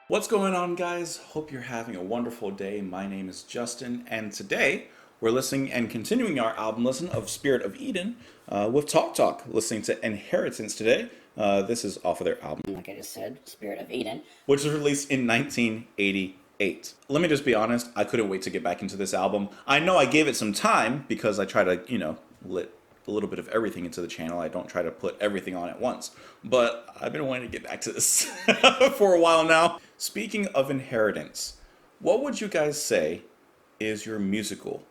What's going on, guys? Hope you're having a wonderful day. My name is Justin, and today we're listening and continuing our album listen of Spirit of Eden with Talk Talk, listening to Inheritance today. This is off of their album, like I just said, Spirit of Eden, which was released in 1988. Let me just be honest, I couldn't wait to get back into this album. I know I gave it some time because I try to, let a little bit of everything into the channel. I don't try to put everything on at once. But I've been wanting to get back to this for a while now. Speaking of inheritance, what would you guys say is your musical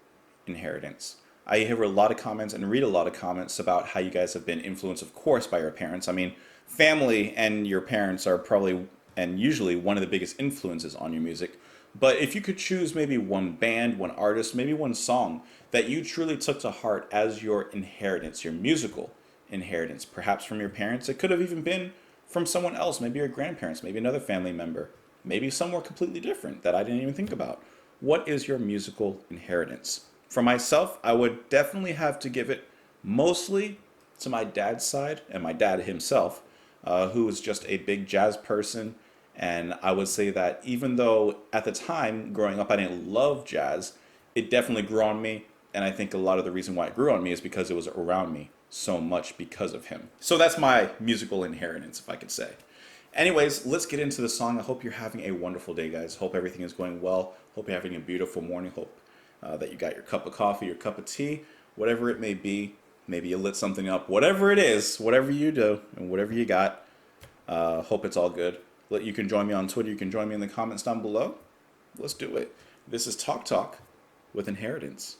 inheritance? I hear a lot of comments and read a lot of comments about how you guys have been influenced, of course, by your parents. I mean, family and your parents are probably and usually one of the biggest influences on your music. But if you could choose maybe one band, one artist, maybe one song that you truly took to heart as your inheritance, your musical inheritance, perhaps from your parents, it could have even been from someone else, maybe your grandparents, maybe another family member, maybe somewhere completely different that I didn't even think about. What is your musical inheritance? For myself, I would definitely have to give it mostly to my dad's side and my dad himself, who was just a big jazz person. And I would say that even though at the time growing up I didn't love jazz, it definitely grew on me. And I think a lot of the reason why it grew on me is because it was around me so much because of him. So that's my musical inheritance, if I could say. Anyways, let's get into the song. I hope you're having a wonderful day, guys. Hope everything is going well. Hope you're having a beautiful morning. Hope that you got your cup of coffee, your cup of tea, whatever it may be. Maybe you lit something up. Whatever it is, whatever you do, and whatever you got, hope it's all good. You can join me on Twitter. You can join me in the comments down below. Let's do it. This is Talk Talk with Inheritance.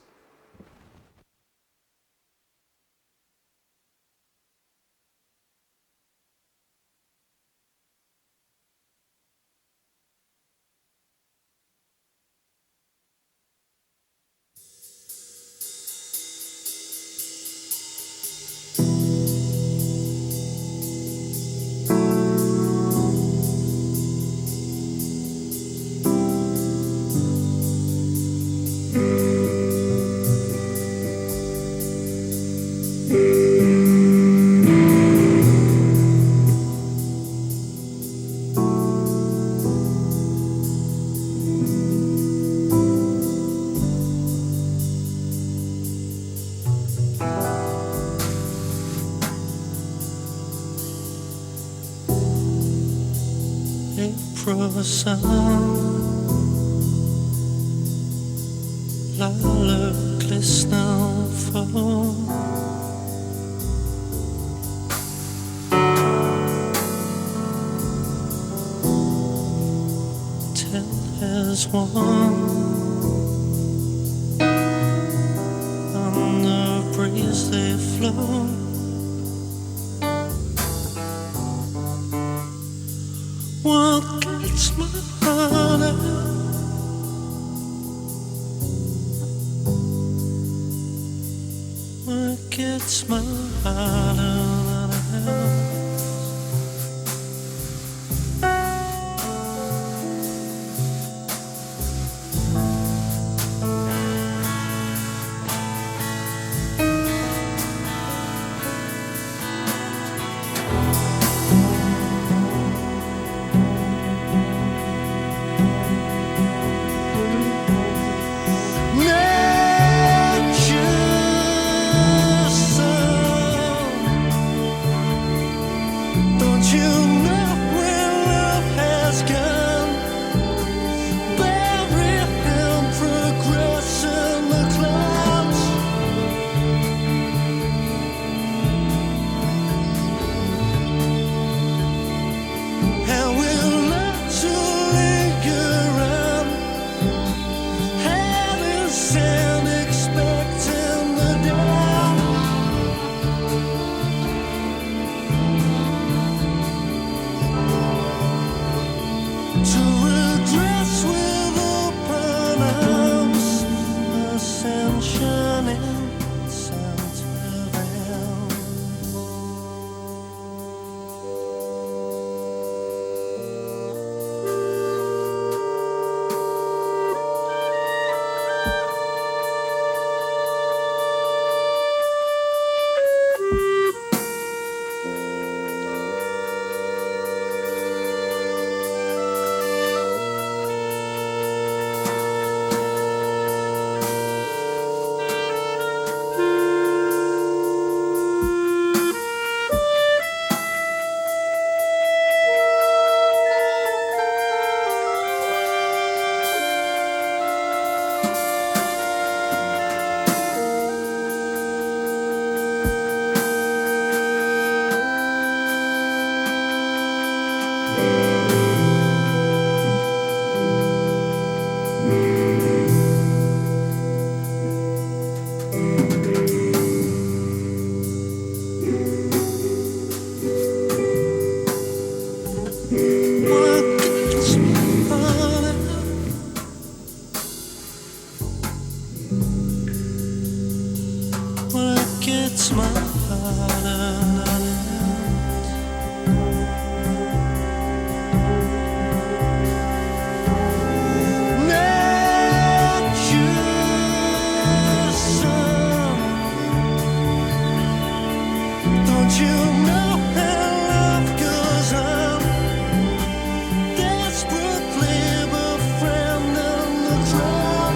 April sun, lilac snowfall, till as one on the breeze they flow. What gets my heart out? What gets my heart out? lost my heart and don't you know how love goes on? Desperately befriending the crowd.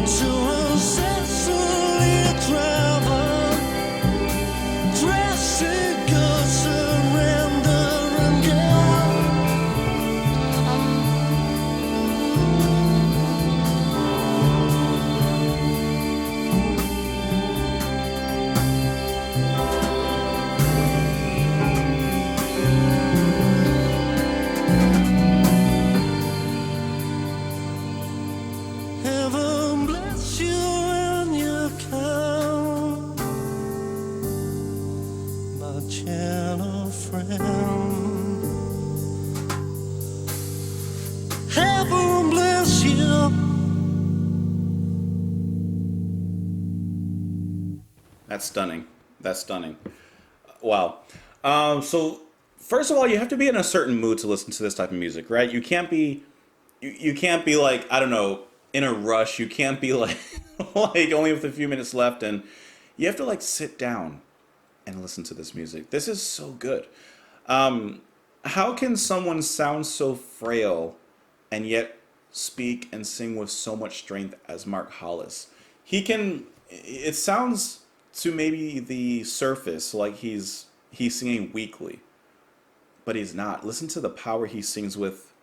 To incessantly drive on, dressing good surrender and God. Heaven bless you when you come, my gentle friend. Heaven bless you. That's stunning. That's stunning. Wow. So first of all, you have to be in a certain mood to listen to this type of music, right? You can't be you can't be like, I don't know, in a rush. You can't be like like only with a few minutes left, and you have to like sit down and listen to this music. This is so good. How can someone sound so frail and yet speak and sing with so much strength as Mark Hollis? He can. It sounds to maybe the surface like he's singing weakly, but he's not. Listen to the power he sings with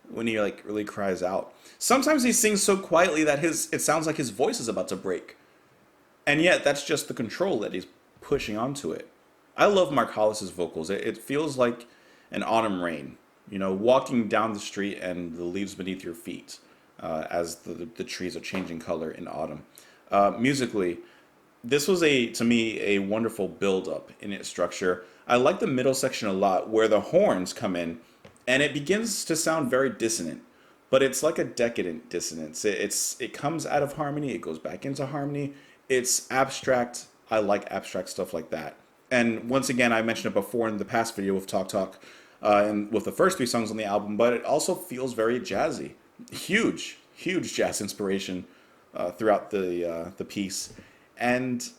when he like really cries out. Sometimes he sings so quietly that it sounds like his voice is about to break. And yet that's just the control that he's pushing onto it. I love Mark Hollis's vocals. It feels like an autumn rain, you know, walking down the street and the leaves beneath your feet as the trees are changing color in autumn. Musically, this was to me a wonderful build up in its structure. I like the middle section a lot where the horns come in and it begins to sound very dissonant, but it's like a decadent dissonance. It comes out of harmony, it goes back into harmony. It's abstract. I like abstract stuff like that. And once again, I mentioned it before in the past video with Talk Talk, and with the first 3 songs on the album, but it also feels very jazzy. Huge jazz inspiration throughout the piece. And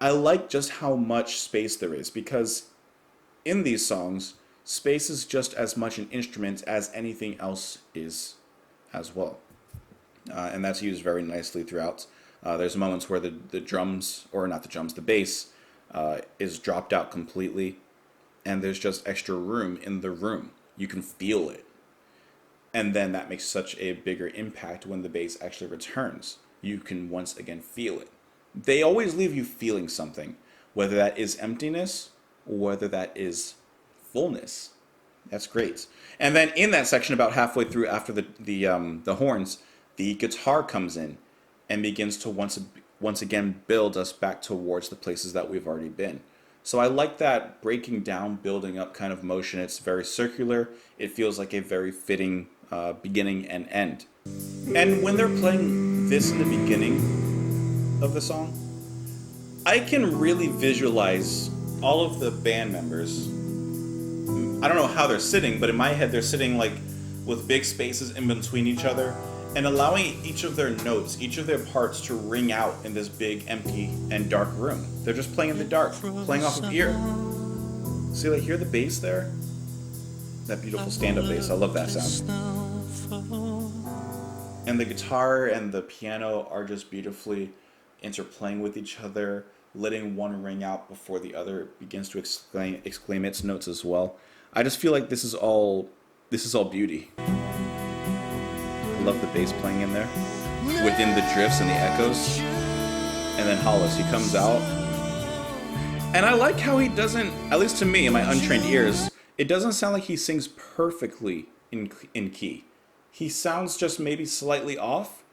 I like just how much space there is, because in these songs, space is just as much an instrument as anything else is as well. And that's used very nicely throughout. There's moments where the drums, or not the drums, the bass is dropped out completely, and there's just extra room in the room. You can feel it. And then that makes such a bigger impact when the bass actually returns. You can once again feel it. They always leave you feeling something, whether that is emptiness or whether that is fullness. That's great. And then in that section, about halfway through, after the horns, the guitar comes in and begins to once again build us back towards the places that we've already been. So I like that breaking down, building up kind of motion. It's very circular. It feels like a very fitting beginning and end. And when they're playing this in the beginning of the song, I can really visualize all of the band members. I don't know how they're sitting, but in my head they're sitting like with big spaces in between each other and allowing each of their notes, each of their parts to ring out in this big, empty, and dark room. They're just playing in the dark, playing off of ear. See, like, hear the bass there? That beautiful stand-up bass. I love that sound. And the guitar and the piano are just beautifully interplaying with each other, letting one ring out before the other begins to exclaim its notes as well. I just feel like this is all beauty. I love the bass playing in there within the drifts and the echoes. And then Hollis, he comes out. And I like how he doesn't, at least to me in my untrained ears, it doesn't sound like he sings perfectly in key. He sounds just maybe slightly off,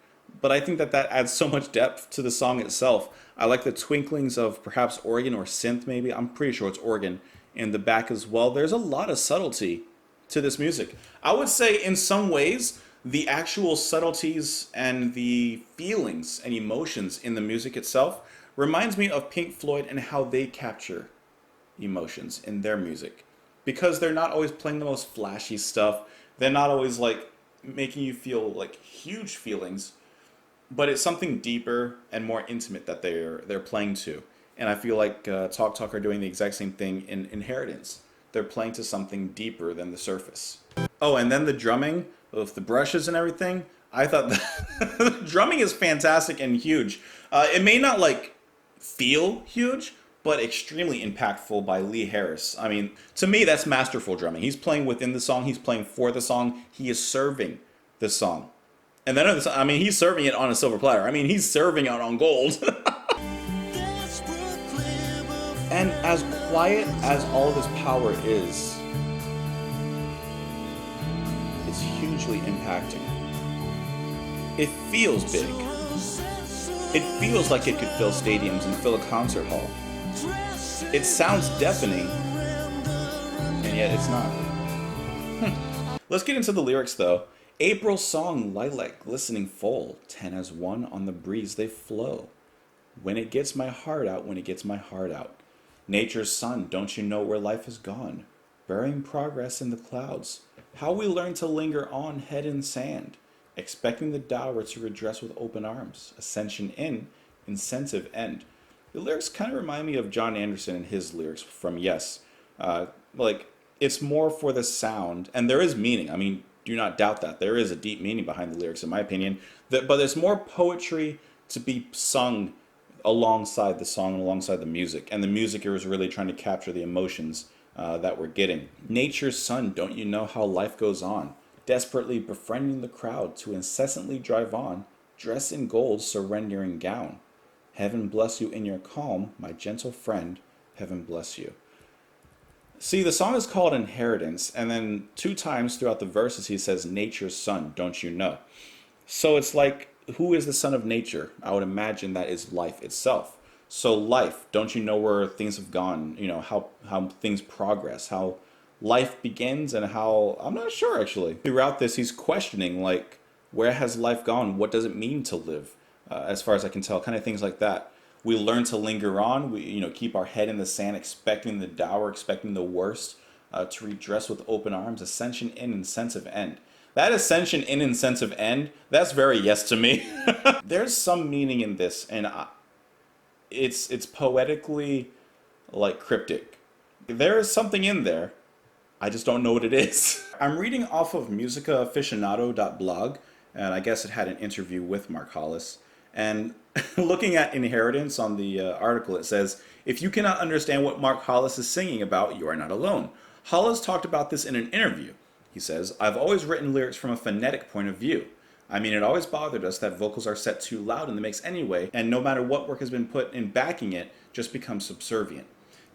but I think that adds so much depth to the song itself. I like the twinklings of perhaps organ or synth maybe. I'm pretty sure it's organ in the back as well. There's a lot of subtlety to this music. I would say in some ways, the actual subtleties and the feelings and emotions in the music itself reminds me of Pink Floyd and how they capture emotions in their music. Because they're not always playing the most flashy stuff. They're not always like making you feel like huge feelings, but it's something deeper and more intimate that they're playing to. And I feel like Talk Talk are doing the exact same thing in Inheritance. They're playing to something deeper than the surface. Oh, and then the drumming with the brushes and everything. I thought the drumming is fantastic and huge. It may not like feel huge, but extremely impactful by Lee Harris. I mean, to me, that's masterful drumming. He's playing within the song. He's playing for the song. He is serving the song. And then, I mean, he's serving it on a silver platter. I mean, he's serving it on gold. And as quiet as all this power is, it's hugely impacting. It feels big. It feels like it could fill stadiums and fill a concert hall. It sounds deafening, and yet it's not. Let's get into the lyrics though. April's song, lilac glistening full, 10 as one on the breeze they flow. When it gets my heart out, when it gets my heart out. Nature's son, don't you know where life has gone? Burying progress in the clouds. How we learn to linger on, head in sand. Expecting the dower to redress with open arms. Ascension in, incentive end. The lyrics kind of remind me of John Anderson and his lyrics from Yes. Like, it's more for the sound, and there is meaning. I mean, do not doubt that. There is a deep meaning behind the lyrics, in my opinion. But there's more poetry to be sung alongside the song and alongside the music. And the music is really trying to capture the emotions that we're getting. Nature's son, don't you know how life goes on? Desperately befriending the crowd to incessantly drive on. Dress in gold, surrendering gown. Heaven bless you in your calm, my gentle friend. Heaven bless you. See, the song is called Inheritance, and then 2 times throughout the verses he says, Nature's son, don't you know? So it's like, who is the son of nature? I would imagine that is life itself. So life, don't you know where things have gone? You know, how things progress, how life begins and how, I'm not sure actually. Throughout this, he's questioning, like, where has life gone? What does it mean to live? As far as I can tell, kind of things like that. We learn to linger on. We, keep our head in the sand, expecting the dour, expecting the worst, to redress with open arms. Ascension in, incentive end. That ascension in, incentive end, that's very yes to me. There's some meaning in this, and it's poetically like cryptic. There is something in there. I just don't know what it is. I'm reading off of musicaaficionado.blog, and I guess it had an interview with Mark Hollis. And looking at Inheritance on the article, it says, if you cannot understand what Mark Hollis is singing about, you are not alone. Hollis talked about this in an interview. He says, I've always written lyrics from a phonetic point of view. I mean, it always bothered us that vocals are set too loud in the mix anyway, and no matter what work has been put in backing it, just becomes subservient.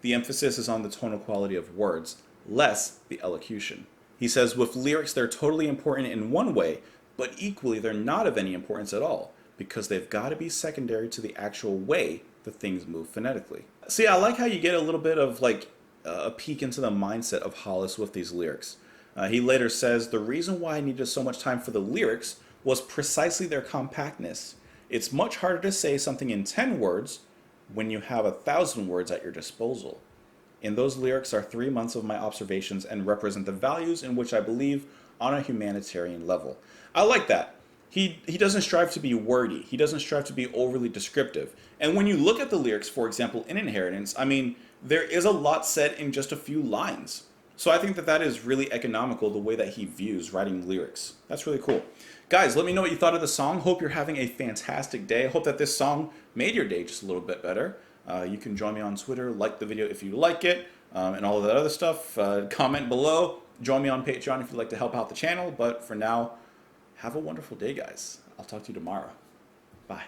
The emphasis is on the tonal quality of words, less the elocution. He says, with lyrics, they're totally important in one way, but equally they're not of any importance at all, because they've got to be secondary to the actual way the things move phonetically. See, I like how you get a little bit of like a peek into the mindset of Hollis with these lyrics. He later says, the reason why I needed so much time for the lyrics was precisely their compactness. It's much harder to say something in 10 words when you have 1,000 words at your disposal. In those lyrics are 3 months of my observations and represent the values in which I believe on a humanitarian level. I like that. He doesn't strive to be wordy. He doesn't strive to be overly descriptive. And when you look at the lyrics, for example, in Inheritance, I mean, there is a lot said in just a few lines. So I think that is really economical, the way that he views writing lyrics. That's really cool. Guys, let me know what you thought of the song. Hope you're having a fantastic day. Hope that this song made your day just a little bit better. You can join me on Twitter, like the video if you like it, and all of that other stuff. Comment below. Join me on Patreon if you'd like to help out the channel. But for now, have a wonderful day, guys. I'll talk to you tomorrow. Bye.